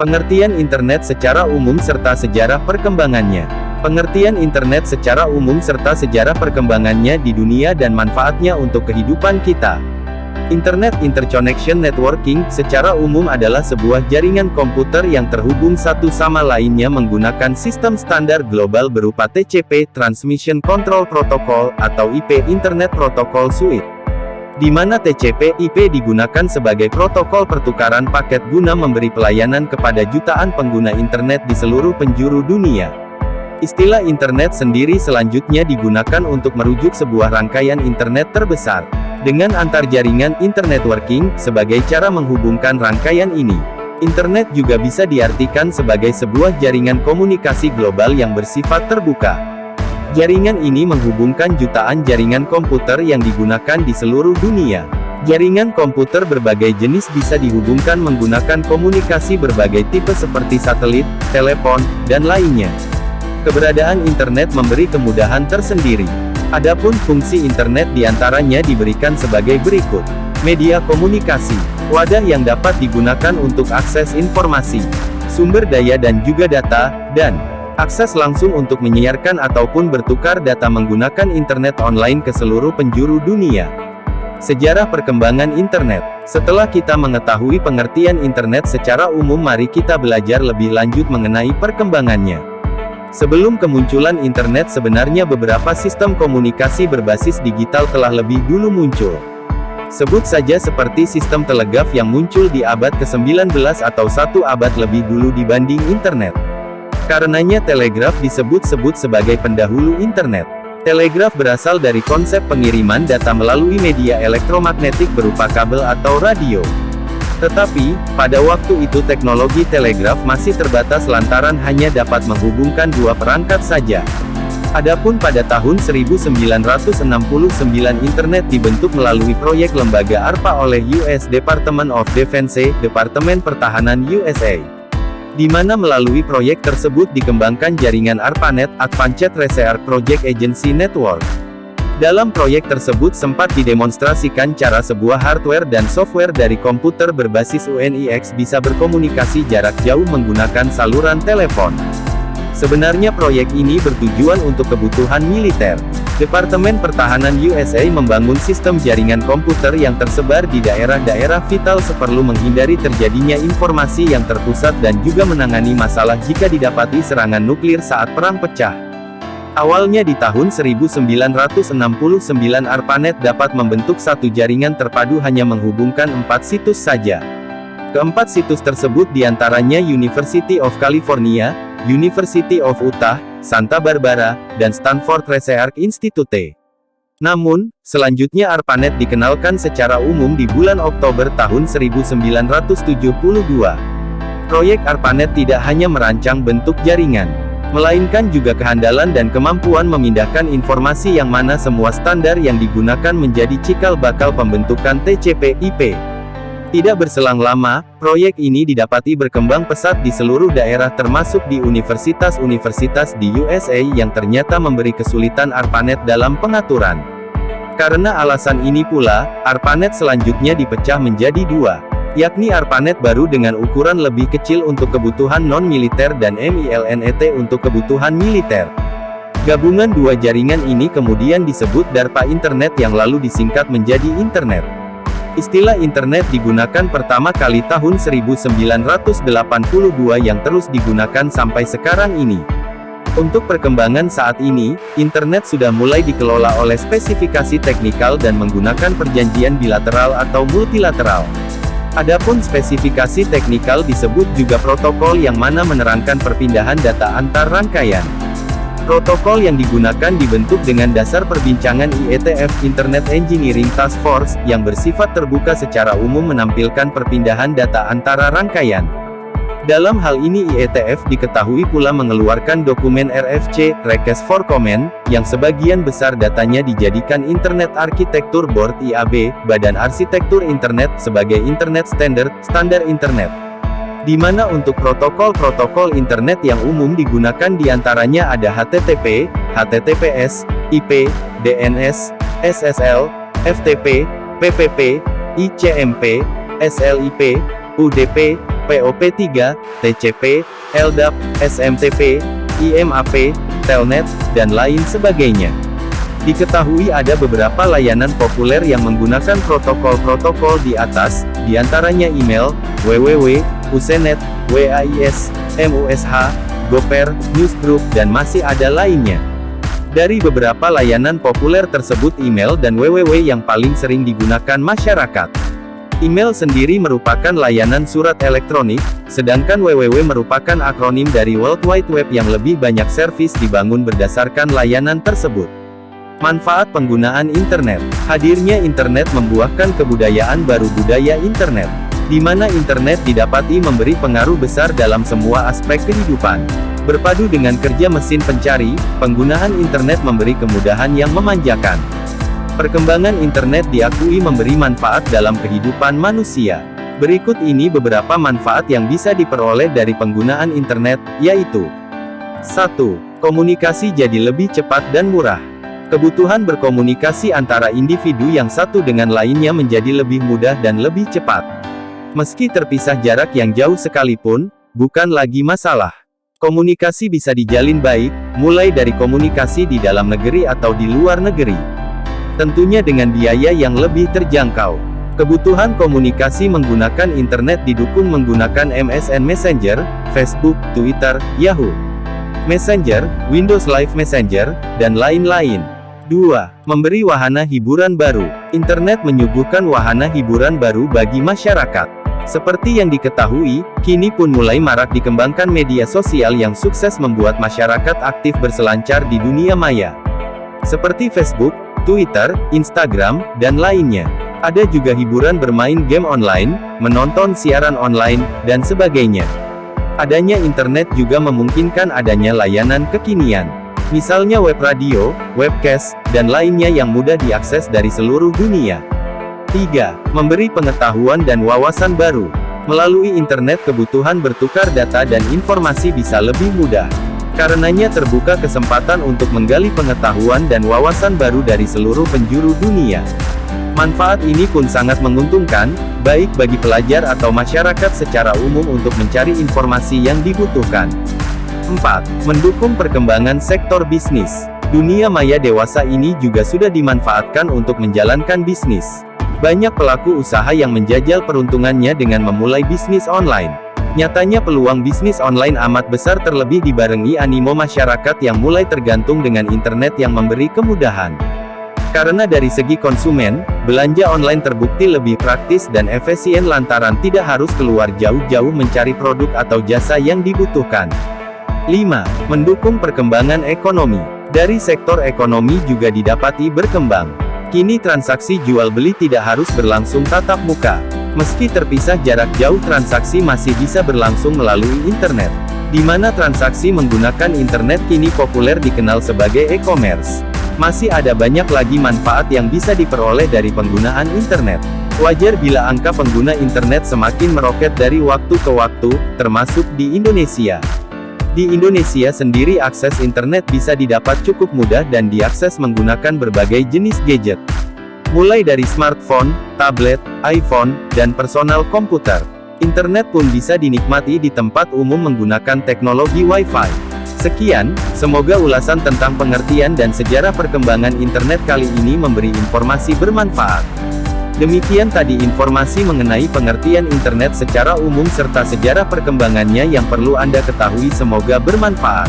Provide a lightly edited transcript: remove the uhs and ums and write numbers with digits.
Pengertian internet secara umum serta sejarah perkembangannya. Pengertian internet secara umum serta sejarah perkembangannya di dunia dan manfaatnya untuk kehidupan kita. Internet Interconnection Networking secara umum adalah sebuah jaringan komputer yang terhubung satu sama lainnya menggunakan sistem standar global berupa TCP (Transmission Control Protocol) atau IP (Internet Protocol Suite), di mana TCP/IP digunakan sebagai protokol pertukaran paket guna memberi pelayanan kepada jutaan pengguna internet di seluruh penjuru dunia. Istilah internet sendiri selanjutnya digunakan untuk merujuk sebuah rangkaian internet terbesar, dengan antarjaringan internetworking sebagai cara menghubungkan rangkaian ini. Internet juga bisa diartikan sebagai sebuah jaringan komunikasi global yang bersifat terbuka. Jaringan ini menghubungkan jutaan jaringan komputer yang digunakan di seluruh dunia. Jaringan komputer berbagai jenis bisa dihubungkan menggunakan komunikasi berbagai tipe seperti satelit, telepon, dan lainnya. Keberadaan internet memberi kemudahan tersendiri. Adapun fungsi internet diantaranya diberikan sebagai berikut. Media komunikasi, wadah yang dapat digunakan untuk akses informasi, sumber daya dan juga data, dan akses langsung untuk menyiarkan ataupun bertukar data menggunakan internet online ke seluruh penjuru dunia. Sejarah perkembangan internet. Setelah kita mengetahui pengertian internet secara umum, mari kita belajar lebih lanjut mengenai perkembangannya. Sebelum kemunculan internet sebenarnya beberapa sistem komunikasi berbasis digital telah lebih dulu muncul. Sebut saja seperti sistem telegraf yang muncul di abad ke-19 atau satu abad lebih dulu dibanding internet. Karenanya telegraf disebut-sebut sebagai pendahulu internet. Telegraf berasal dari konsep pengiriman data melalui media elektromagnetik berupa kabel atau radio. Tetapi, pada waktu itu teknologi telegraf masih terbatas lantaran hanya dapat menghubungkan dua perangkat saja. Adapun pada tahun 1969 internet dibentuk melalui proyek lembaga ARPA oleh US Department of Defense, Departemen Pertahanan USA. Di mana melalui proyek tersebut dikembangkan jaringan ARPANET, Advanced Research Project Agency Network. Dalam proyek tersebut sempat didemonstrasikan cara sebuah hardware dan software dari komputer berbasis UNIX bisa berkomunikasi jarak jauh menggunakan saluran telepon. Sebenarnya proyek ini bertujuan untuk kebutuhan militer. Departemen Pertahanan USA membangun sistem jaringan komputer yang tersebar di daerah-daerah vital seperlu menghindari terjadinya informasi yang terpusat dan juga menangani masalah jika didapati serangan nuklir saat perang pecah. Awalnya di tahun 1969 ARPANET dapat membentuk satu jaringan terpadu hanya menghubungkan 4 situs saja. Keempat situs tersebut diantaranya University of California, University of Utah, Santa Barbara, dan Stanford Research Institute. Namun, selanjutnya ARPANET dikenalkan secara umum di bulan Oktober tahun 1972. Proyek ARPANET tidak hanya merancang bentuk jaringan, melainkan juga kehandalan dan kemampuan memindahkan informasi yang mana semua standar yang digunakan menjadi cikal bakal pembentukan TCP/IP. Tidak berselang lama, proyek ini didapati berkembang pesat di seluruh daerah termasuk di universitas-universitas di USA yang ternyata memberi kesulitan ARPANET dalam pengaturan. Karena alasan ini pula, ARPANET selanjutnya dipecah menjadi dua, yakni ARPANET baru dengan ukuran lebih kecil untuk kebutuhan non-militer dan MILNET untuk kebutuhan militer. Gabungan dua jaringan ini kemudian disebut DARPA Internet yang lalu disingkat menjadi Internet. Istilah Internet digunakan pertama kali tahun 1982 yang terus digunakan sampai sekarang ini. Untuk perkembangan saat ini, Internet sudah mulai dikelola oleh spesifikasi teknikal dan menggunakan perjanjian bilateral atau multilateral. Adapun spesifikasi teknikal disebut juga protokol yang mana menerangkan perpindahan data antar rangkaian. Protokol yang digunakan dibentuk dengan dasar perbincangan IETF Internet Engineering Task Force, yang bersifat terbuka secara umum menampilkan perpindahan data antara rangkaian. Dalam hal ini IETF diketahui pula mengeluarkan dokumen RFC, Request for Comment, yang sebagian besar datanya dijadikan Internet Architecture Board (IAB), Badan Arsitektur Internet, sebagai Internet Standard, standar Internet. Di mana untuk protokol-protokol Internet yang umum digunakan diantaranya ada HTTP, HTTPS, IP, DNS, SSL, FTP, PPP, ICMP, SLIP, UDP, POP3, TCP, LDAP, SMTP, IMAP, Telnet, dan lain sebagainya. Diketahui ada beberapa layanan populer yang menggunakan protokol-protokol di atas, diantaranya email, www, Usenet, WAIS, MUSH, Goper, Newsgroup, dan masih ada lainnya. Dari beberapa layanan populer tersebut email dan www yang paling sering digunakan masyarakat. Email sendiri merupakan layanan surat elektronik, sedangkan www merupakan akronim dari World Wide Web yang lebih banyak servis dibangun berdasarkan layanan tersebut. Manfaat penggunaan internet. Hadirnya internet membuahkan kebudayaan baru budaya internet, di mana internet didapati memberi pengaruh besar dalam semua aspek kehidupan. Berpadu dengan kerja mesin pencari, penggunaan internet memberi kemudahan yang memanjakan. Perkembangan internet diakui memberi manfaat dalam kehidupan manusia. Berikut ini beberapa manfaat yang bisa diperoleh dari penggunaan internet, yaitu 1. Komunikasi jadi lebih cepat dan murah. Kebutuhan berkomunikasi antara individu yang satu dengan lainnya menjadi lebih mudah dan lebih cepat. Meski terpisah jarak yang jauh sekalipun, bukan lagi masalah. Komunikasi bisa dijalin baik, mulai dari komunikasi di dalam negeri atau di luar negeri. Tentunya dengan biaya yang lebih terjangkau. Kebutuhan komunikasi menggunakan internet didukung menggunakan MSN Messenger, Facebook, Twitter, Yahoo Messenger, Windows Live Messenger, dan lain-lain. 2. Memberi wahana hiburan baru. Internet menyuguhkan wahana hiburan baru bagi masyarakat. Seperti yang diketahui, kini pun mulai marak dikembangkan media sosial yang sukses membuat masyarakat aktif berselancar di dunia maya. Seperti Facebook, Twitter, Instagram, dan lainnya. Ada juga hiburan bermain game online, menonton siaran online, dan sebagainya. Adanya internet juga memungkinkan adanya layanan kekinian. Misalnya web radio, webcast, dan lainnya yang mudah diakses dari seluruh dunia. 3. Memberi pengetahuan dan wawasan baru. Melalui internet kebutuhan bertukar data dan informasi bisa lebih mudah. Karenanya terbuka kesempatan untuk menggali pengetahuan dan wawasan baru dari seluruh penjuru dunia. Manfaat ini pun sangat menguntungkan, baik bagi pelajar atau masyarakat secara umum untuk mencari informasi yang dibutuhkan. 4. Mendukung perkembangan sektor bisnis. Dunia maya dewasa ini juga sudah dimanfaatkan untuk menjalankan bisnis. Banyak pelaku usaha yang menjajal peruntungannya dengan memulai bisnis online. Nyatanya peluang bisnis online amat besar terlebih dibarengi animo masyarakat yang mulai tergantung dengan internet yang memberi kemudahan. Karena dari segi konsumen, belanja online terbukti lebih praktis dan efisien lantaran tidak harus keluar jauh-jauh mencari produk atau jasa yang dibutuhkan. 5. Mendukung perkembangan ekonomi. Dari sektor ekonomi juga didapati berkembang. Kini transaksi jual-beli tidak harus berlangsung tatap muka. Meski terpisah jarak jauh, transaksi masih bisa berlangsung melalui internet. Di mana transaksi menggunakan internet kini populer dikenal sebagai e-commerce. Masih ada banyak lagi manfaat yang bisa diperoleh dari penggunaan internet. Wajar bila angka pengguna internet semakin meroket dari waktu ke waktu, termasuk di Indonesia. Di Indonesia sendiri akses internet bisa didapat cukup mudah dan diakses menggunakan berbagai jenis gadget. Mulai dari smartphone, tablet, iPhone, dan personal komputer. Internet pun bisa dinikmati di tempat umum menggunakan teknologi Wi-Fi. Sekian, semoga ulasan tentang pengertian dan sejarah perkembangan internet kali ini memberi informasi bermanfaat. Demikian tadi informasi mengenai pengertian internet secara umum serta sejarah perkembangannya yang perlu Anda ketahui, semoga bermanfaat.